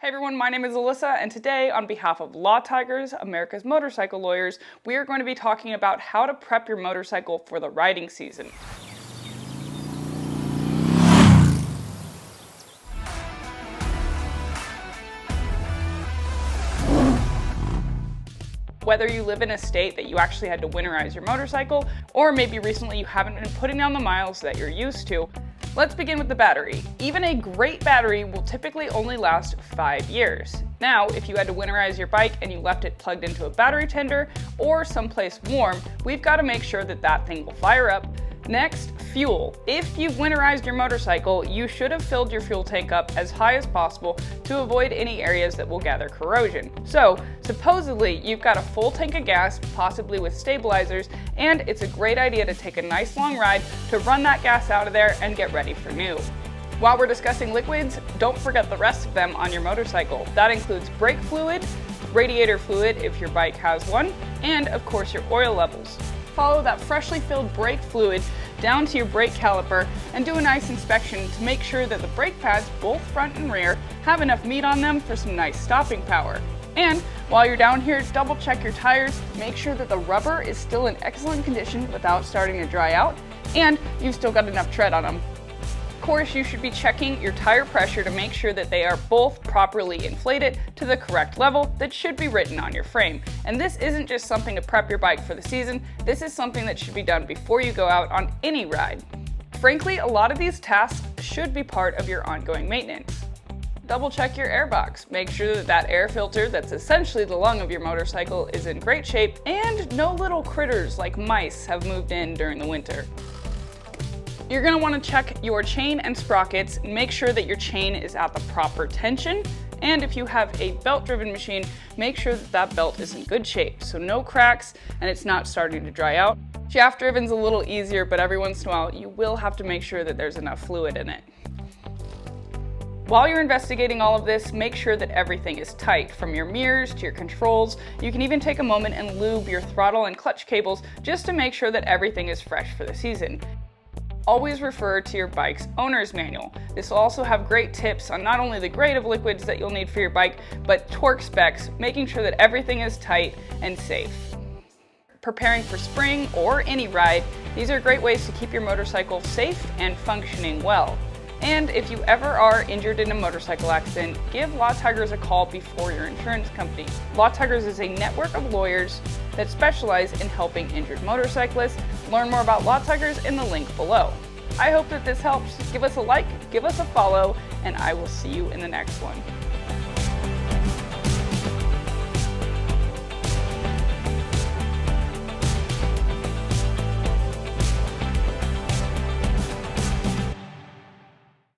Hey everyone, my name is Alyssa, and today, on behalf of Law Tigers, America's motorcycle lawyers, we are going to be talking about how to prep your motorcycle for the riding season. Whether you live in a state that you actually had to winterize your motorcycle, or maybe recently you haven't been putting down the miles that you're used to, let's begin with the battery. Even a great battery will typically only last 5 years. Now, if you had to winterize your bike and you left it plugged into a battery tender or someplace warm, we've got to make sure that that thing will fire up. Next, fuel. If you've winterized your motorcycle, you should have filled your fuel tank up as high as possible to avoid any areas that will gather corrosion. So, supposedly, you've got a full tank of gas, possibly with stabilizers, and it's a great idea to take a nice long ride to run that gas out of there and get ready for new. While we're discussing liquids, don't forget the rest of them on your motorcycle. That includes brake fluid, radiator fluid if your bike has one, and of course your oil levels. Follow that freshly filled brake fluid down to your brake caliper and do a nice inspection to make sure that the brake pads, both front and rear, have enough meat on them for some nice stopping power. And while you're down here, double check your tires, make sure that the rubber is still in excellent condition without starting to dry out, and you've still got enough tread on them. Of course, you should be checking your tire pressure to make sure that they are both properly inflated to the correct level that should be written on your frame. And this isn't just something to prep your bike for the season, this is something that should be done before you go out on any ride. Frankly, a lot of these tasks should be part of your ongoing maintenance. Double check your air box. Make sure that that air filter that's essentially the lung of your motorcycle is in great shape and no little critters like mice have moved in during the winter. You're going to want to check your chain and sprockets and make sure that your chain is at the proper tension. And if you have a belt-driven machine, make sure that that belt is in good shape, so no cracks and it's not starting to dry out. Shaft-driven's a little easier, but every once in a while you will have to make sure that there's enough fluid in it. While you're investigating all of this, make sure that everything is tight, from your mirrors to your controls. You can even take a moment and lube your throttle and clutch cables just to make sure that everything is fresh for the season. Always refer to your bike's owner's manual. This will also have great tips on not only the grade of liquids that you'll need for your bike, but torque specs, making sure that everything is tight and safe. Preparing for spring or any ride, these are great ways to keep your motorcycle safe and functioning well. And if you ever are injured in a motorcycle accident, give Law Tigers a call before your insurance company. Law Tigers is a network of lawyers that specialize in helping injured motorcyclists. Learn more about Law Tigers in the link below. I hope that this helps. Give us a like, give us a follow, and I will see you in the next one.